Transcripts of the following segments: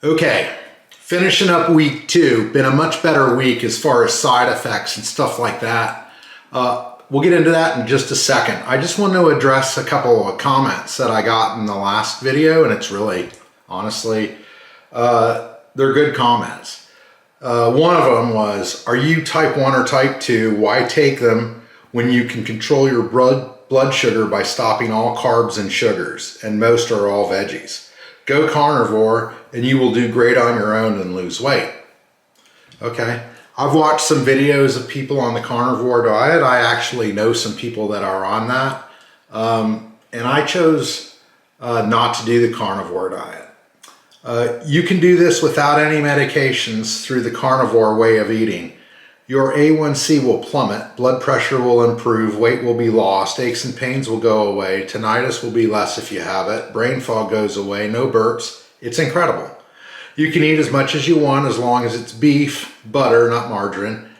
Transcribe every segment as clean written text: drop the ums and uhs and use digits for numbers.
Okay, finishing up week 2. Been a much better week as far as side effects and stuff like that. We'll get into that in just a second. I just want to address a couple of comments that I got in the last video, and it's really, honestly, they're good comments. One of them was, are you type 1 or type 2? Why take them when you can control your blood sugar by stopping all carbs and sugars, and most are all veggies? Go carnivore and you will do great on your own and lose weight. Okay, I've watched some videos of people on the carnivore diet. I actually know some people that are on that. And I chose not to do the carnivore diet. You can do this without any medications through the carnivore way of eating. Your A1C will plummet, blood pressure will improve, weight will be lost, aches and pains will go away, tinnitus will be less if you have it, brain fog goes away, no burps. It's incredible. You can eat as much as you want as long as it's beef, butter, not margarine,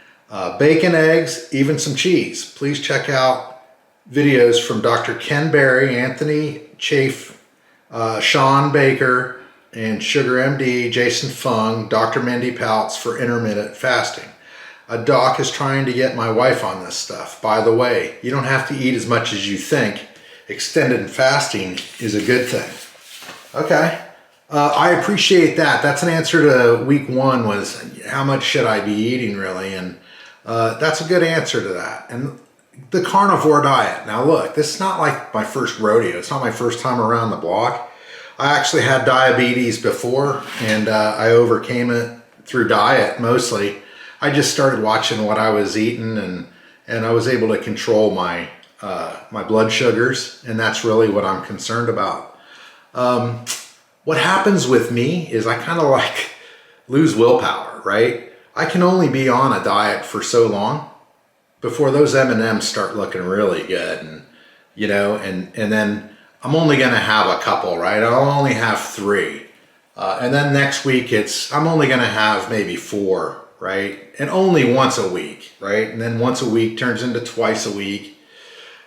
bacon, eggs, even some cheese. Please check out videos from Dr. Ken Berry, Anthony Chafe, Sean Baker, and Sugar MD, Jason Fung, Dr. Mindy Pouts for intermittent fasting. A doc is trying to get my wife on this stuff. By the way, you don't have to eat as much as you think. Extended fasting is a good thing. Okay, I appreciate that. That's an answer to week 1 was how much should I be eating really? And that's a good answer to that. And the carnivore diet. Now look, this is not like my first rodeo. It's not my first time around the block. I actually had diabetes before and I overcame it through diet mostly. I just started watching what I was eating and I was able to control my my blood sugars, and that's really what I'm concerned about. What happens with me is I kind of like lose willpower, right? I can only be on a diet for so long before those M&Ms start looking really good, and you know, and then I'm only gonna have a couple, right? I'll only have 3. And then next week I'm only gonna have maybe 4. Right? And only once a week, right? And then once a week turns into twice a week.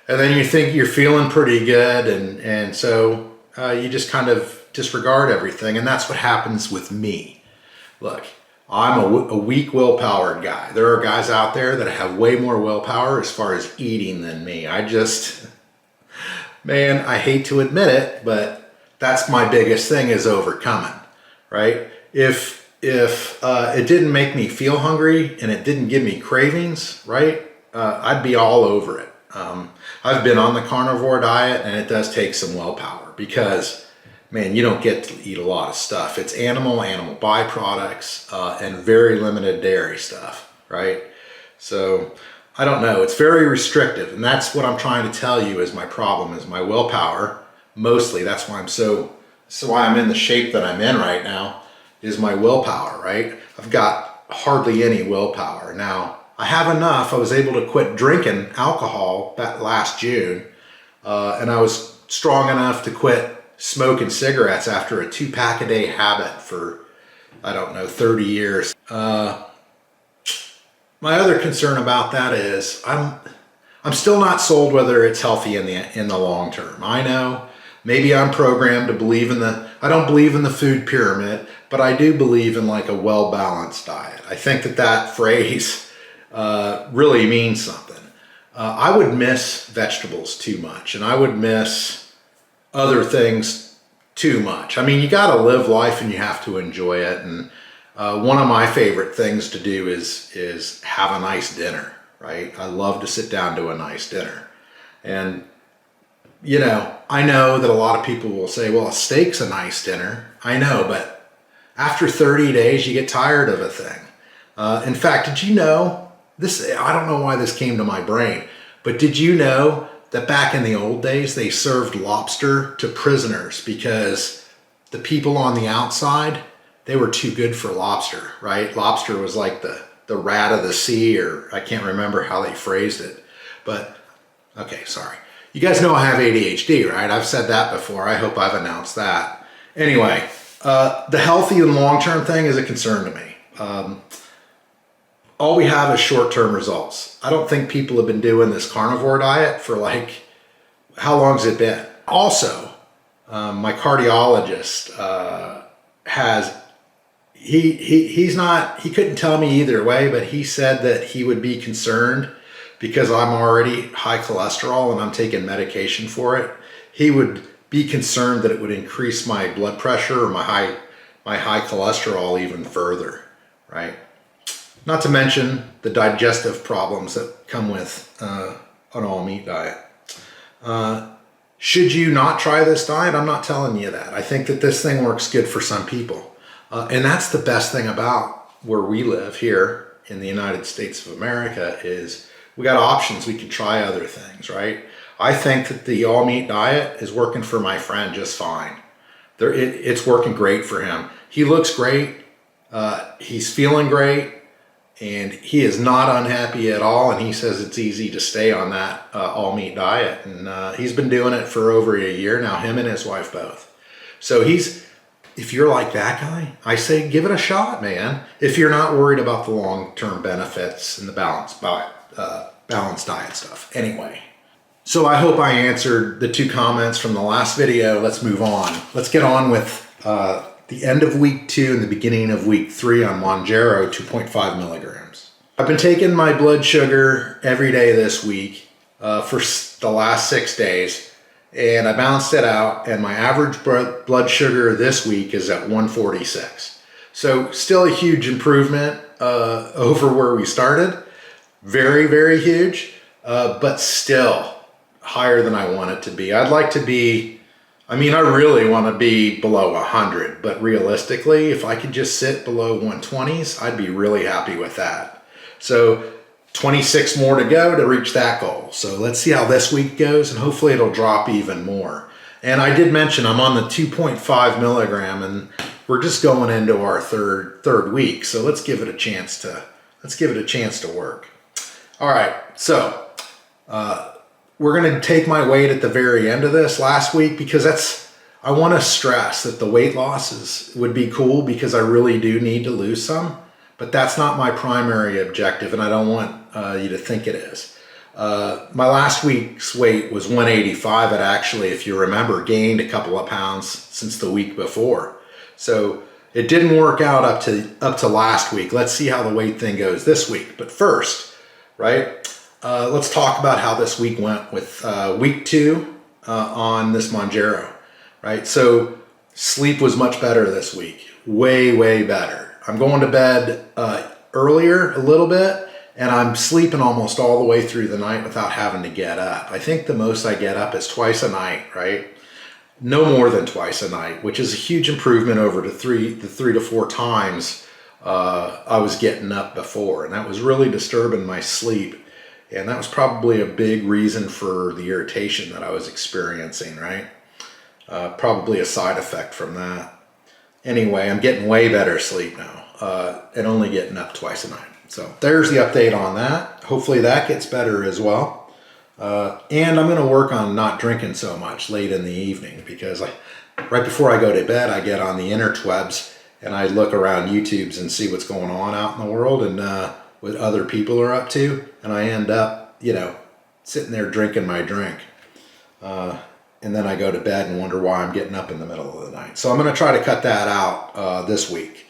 And then you think you're feeling pretty good. And so you just kind of disregard everything. And that's what happens with me. Look, I'm a weak willpower guy. There are guys out there that have way more willpower as far as eating than me. Man, I hate to admit it, but that's my biggest thing is overcoming, right? If it didn't make me feel hungry and it didn't give me cravings, right, I'd be all over it. I've been on the carnivore diet and it does take some willpower because, man, you don't get to eat a lot of stuff. It's animal byproducts, and very limited dairy stuff, right? So I don't know, it's very restrictive, and that's what I'm trying to tell you is my problem is my willpower. Mostly that's why I'm in the shape that I'm in right now. Is my willpower, right? I've got hardly any willpower. Now, I have enough. I was able to quit drinking alcohol that last June, and I was strong enough to quit smoking cigarettes after a 2-pack a day habit for, I don't know, 30 years. My other concern about that is I'm still not sold whether it's healthy in the long term. I know maybe I'm programmed to believe I don't believe in the food pyramid, but I do believe in like a well-balanced diet. I think that phrase really means something. I would miss vegetables too much, and I would miss other things too much. I mean, you gotta live life and you have to enjoy it. And one of my favorite things to do is have a nice dinner, right? I love to sit down to a nice dinner. And you know, I know that a lot of people will say, well, a steak's a nice dinner. I know, but after 30 days, you get tired of a thing. In fact, did you know this? I don't know why this came to my brain, but did you know that back in the old days, they served lobster to prisoners because the people on the outside, they were too good for lobster, right? Lobster was like the rat of the sea, or I can't remember how they phrased it, but okay, sorry. You guys know I have ADHD, right? I've said that before. I hope I've announced that. Anyway, the healthy and long-term thing is a concern to me. All we have is short-term results. I don't think people have been doing this carnivore diet for like, how long has it been? Also, my cardiologist has he couldn't tell me either way, but he said that he would be concerned because I'm already high cholesterol and I'm taking medication for it. He would be concerned that it would increase my blood pressure or my high cholesterol even further, right? Not to mention the digestive problems that come with an all meat diet. Should you not try this diet? I'm not telling you that. I think that this thing works good for some people. And that's the best thing about where we live here in the United States of America is we got options. We can try other things, right? I think that the all meat diet is working for my friend just fine. It's working great for him. He looks great. He's feeling great. And he is not unhappy at all, and he says it's easy to stay on that all-meat diet. And he's been doing it for over a year now, him and his wife both. So if you're like that guy, I say give it a shot, man. If you're not worried about the long-term benefits and the balanced diet stuff. Anyway, so I hope I answered the 2 comments from the last video. Let's move on. Let's get on with the end of week 2 and the beginning of week 3 on Mounjaro 2.5 milligrams. I've been taking my blood sugar every day this week for the last 6 days, and I balanced it out, and my average blood sugar this week is at 146. So still a huge improvement over where we started. Very, very huge, but still higher than I want it to be. I'd like to be, I really want to be below 100, but realistically, if I could just sit below 120s, I'd be really happy with that. So 26 more to go to reach that goal. So let's see how this week goes, and hopefully it'll drop even more. And I did mention I'm on the 2.5 milligram, and we're just going into our third week. So let's give it a chance to work. All right, so we're going to take my weight at the very end of this last week because I want to stress that the weight losses would be cool because I really do need to lose some, but that's not my primary objective, and I don't want you to think it is. My last week's weight was 185. It actually, if you remember, gained a couple of pounds since the week before. So it didn't work out up to last week. Let's see how the weight thing goes this week. But first, right? Let's talk about how this week went with week 2 on this Mounjaro, right? So sleep was much better this week, way, way better. I'm going to bed earlier a little bit, and I'm sleeping almost all the way through the night without having to get up. I think the most I get up is twice a night, right? No more than twice a night, which is a huge improvement over the 3 to 4 times I was getting up before, and that was really disturbing my sleep. And that was probably a big reason for the irritation that I was experiencing, right? Probably a side effect from that. Anyway, I'm getting way better sleep now and only getting up twice a night. So there's the update on that. Hopefully that gets better as well. And I'm going to work on not drinking so much late in the evening because right before I go to bed, I get on the interwebs and I look around YouTubes and see what's going on out in the world and what other people are up to, and I end up, sitting there drinking my drink. And then I go to bed and wonder why I'm getting up in the middle of the night. So I'm going to try to cut that out this week.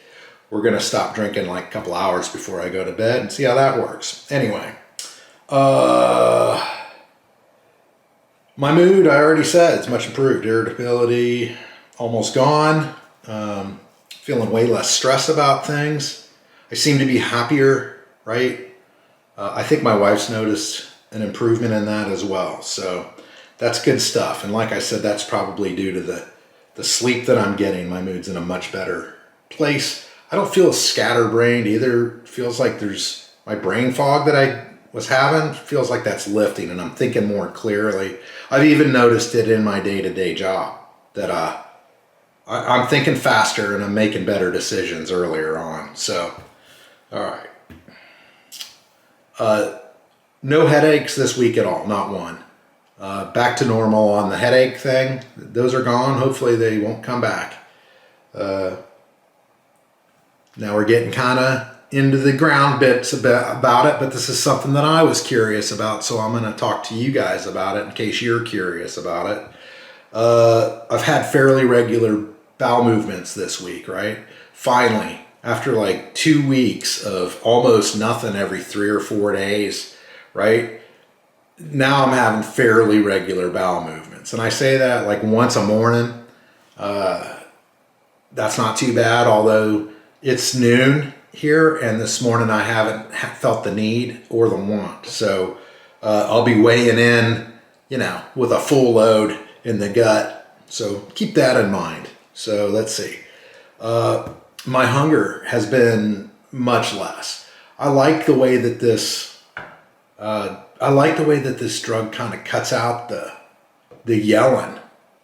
We're going to stop drinking like a couple hours before I go to bed and see how that works. Anyway, my mood, I already said, it's much improved. Irritability, almost gone. Feeling way less stress about things. I seem to be happier, right? I think my wife's noticed an improvement in that as well. So that's good stuff. And like I said, that's probably due to the sleep that I'm getting. My mood's in a much better place. I don't feel scatterbrained either. It feels like there's my brain fog that I was having feels like that's lifting and I'm thinking more clearly. I've even noticed it in my day-to-day job that I'm thinking faster and I'm making better decisions earlier on. So, all right. No headaches this week at all, not one. Back to normal on the headache thing. Those are gone. Hopefully they won't come back. Now we're getting kind of into the ground bits about it, but this is something that I was curious about, so I'm going to talk to you guys about it in case you're curious about it. I've had fairly regular bowel movements this week, right? Finally, after like 2 weeks of almost nothing every 3 or 4 days, right? Now I'm having fairly regular bowel movements. And I say that like once a morning. That's not too bad, although it's noon here, and this morning I haven't felt the need or the want. So I'll be weighing in, you know, with a full load in the gut. So keep that in mind. So let's see. My hunger has been much less. I like the way that this drug kind of cuts out the yelling,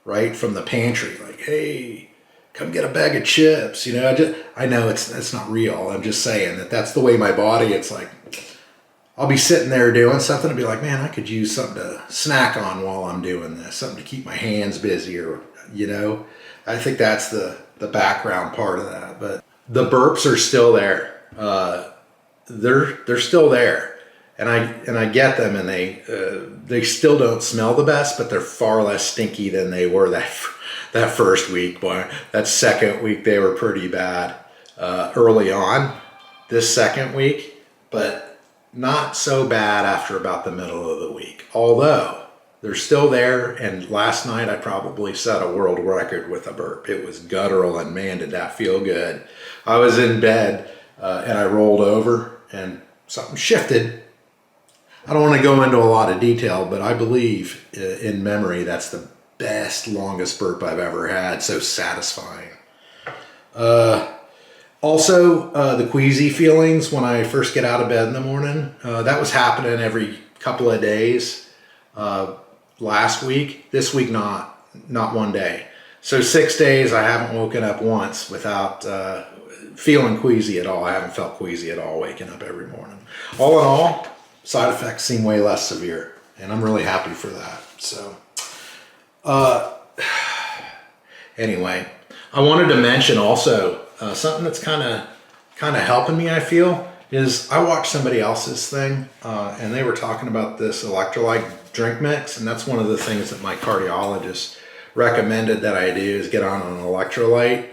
right, from the pantry, like, hey, come get a bag of chips. You know, I know it's not real. I'm just saying that's the way my body, it's like, I'll be sitting there doing something and be like, man, I could use something to snack on while I'm doing this, something to keep my hands busy, or, you know, I think that's the background part of that. But the burps are still there. They're still there. And I get them, and they still don't smell the best, but they're far less stinky than they were that first week. Boy, that second week they were pretty bad early on. This second week, but not so bad after about the middle of the week. Although they're still there, and last night I probably set a world record with a burp. It was guttural, and man, did that feel good. I was in bed and I rolled over, and something shifted. I don't want to go into a lot of detail, but I believe in memory that's the best, longest burp I've ever had. So satisfying. Also, the queasy feelings when I first get out of bed in the morning, that was happening every couple of days last week. This week, not one day. So 6 days I haven't woken up once without feeling queasy at all. I haven't felt queasy at all waking up every morning. All in all, side effects seem way less severe, and I'm really happy for that. So, anyway, I wanted to mention also something that's kind of helping me, I feel, is I watched somebody else's thing, and they were talking about this electrolyte drink mix, and that's one of the things that my cardiologist recommended that I do, is get on an electrolyte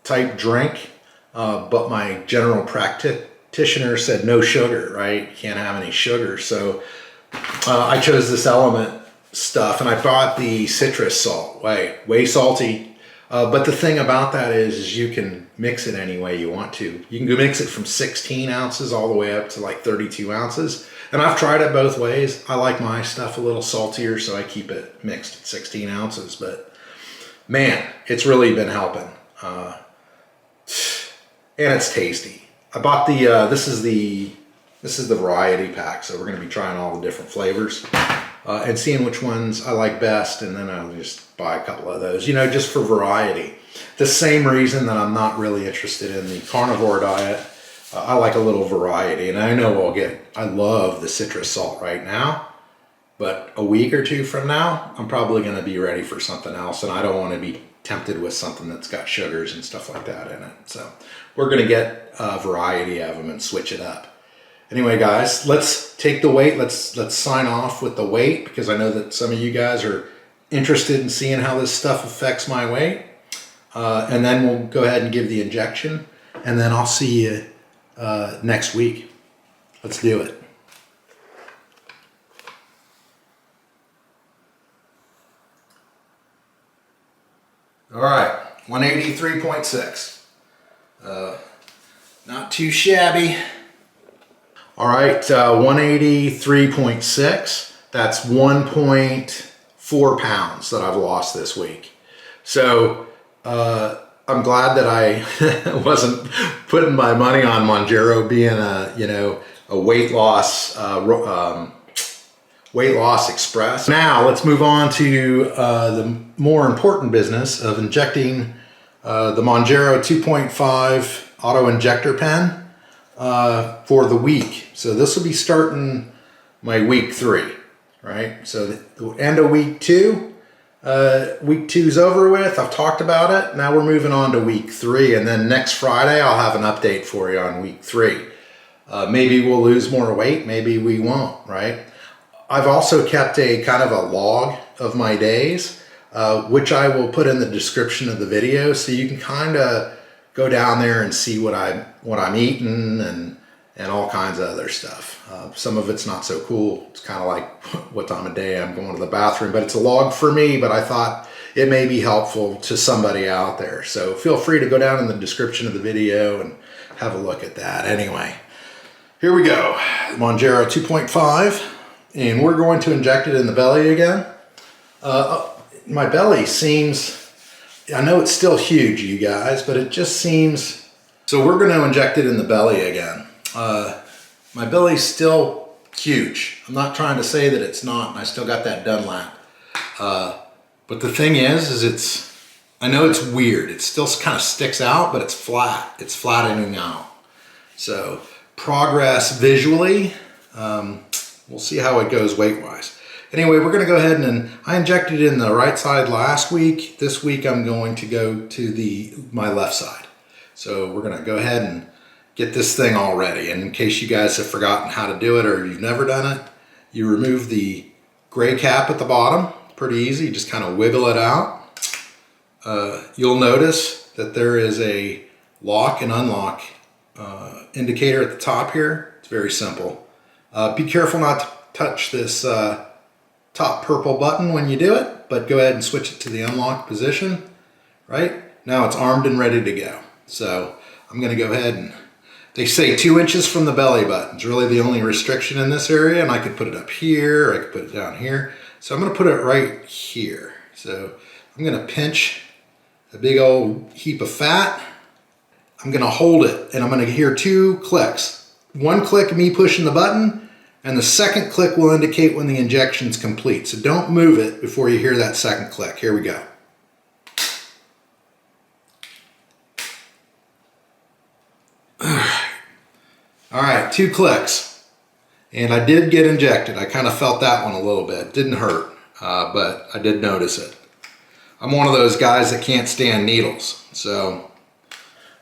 type drink, but my general practitioner said no sugar, right? You can't have any sugar. So I chose this Element stuff, and I bought the citrus salt, way salty. But the thing about that is you can mix it any way you want to. You can go mix it from 16 ounces all the way up to like 32 ounces. And I've tried it both ways. I like my stuff a little saltier, so I keep it mixed at 16 ounces. But man, it's really been helping. And it's tasty. I bought the, this is the variety pack, so we're going to be trying all the different flavors and seeing which ones I like best, and then I'll just buy a couple of those, you know, just for variety. The same reason that I'm not really interested in the carnivore diet. I like a little variety, and I know I love the citrus salt right now, but a week or two from now, I'm probably going to be ready for something else, and I don't want to be tempted with something that's got sugars and stuff like that in it. So we're going to get a variety of them and switch it up. Anyway, guys, let's take the weight. Let's sign off with the weight, because I know that some of you guys are interested in seeing how this stuff affects my weight. And then we'll go ahead and give the injection, and then I'll see you next week. Let's do it. All right, 183.6. Not too shabby. All right, 183.6. That's 1.4 pounds that I've lost this week. So I'm glad that I wasn't putting my money on Mounjaro being a weight loss express. Now let's move on to the more important business of injecting the Mounjaro 2.5 auto injector pen for the week. So this will be starting my week 3, right? So the end of week 2. Week 2's over with. I've talked about it. Now we're moving on to week 3, and then next Friday I'll have an update for you on week 3. Maybe we'll lose more weight, maybe we won't, right? I've also kept a kind of a log of my days, which I will put in the description of the video, so you can kind of go down there and see what I'm eating and all kinds of other stuff. Some of it's not so cool. It's kind of like what time of day I'm going to the bathroom, but it's a log for me, but I thought it may be helpful to somebody out there. So feel free to go down in the description of the video and have a look at that. Anyway, here we go. Mounjaro 2.5, and we're going to inject it in the belly again. My belly seems, I know it's still huge, you guys, but it just seems, so we're going to inject it in the belly again. My belly's still huge. I'm not trying to say that it's not, and I still got that Dunlap. But the thing is I know it's weird. It still kind of sticks out, but it's flat. It's flattening out. So progress visually, we'll see how it goes weight-wise. Anyway, we're gonna go ahead and I injected in the right side last week. This week I'm going to go to my left side. So we're gonna go ahead and get this thing all ready. And in case you guys have forgotten how to do it or you've never done it, you remove the gray cap at the bottom. Pretty easy, you just kind of wiggle it out. You'll notice that there is a lock and unlock indicator at the top here. It's very simple. Be careful not to touch this top purple button when you do it, but go ahead and switch it to the unlock position. Right? Now it's armed and ready to go. So I'm gonna go ahead and, they say 2 inches from the belly button. It's really the only restriction in this area, and I could put it up here, or I could put it down here. So I'm gonna put it right here. So I'm gonna pinch a big old heap of fat. I'm gonna hold it, and I'm gonna hear 2 clicks. 1 click of me pushing the button, and the second click will indicate when the injection's complete. So don't move it before you hear that second click. Here we go. All right, 2 clicks. And I did get injected. I kind of felt that one a little bit. Didn't hurt, but I did notice it. I'm one of those guys that can't stand needles. So,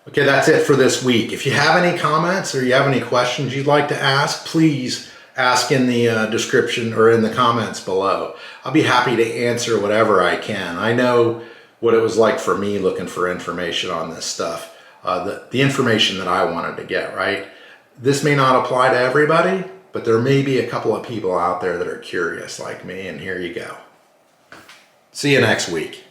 okay, that's it for this week. If you have any comments or you have any questions you'd like to ask, please ask in the description or in the comments below. I'll be happy to answer whatever I can. I know what it was like for me looking for information on this stuff. The information that I wanted to get, right? This may not apply to everybody, but there may be a couple of people out there that are curious like me, and here you go. See you next week.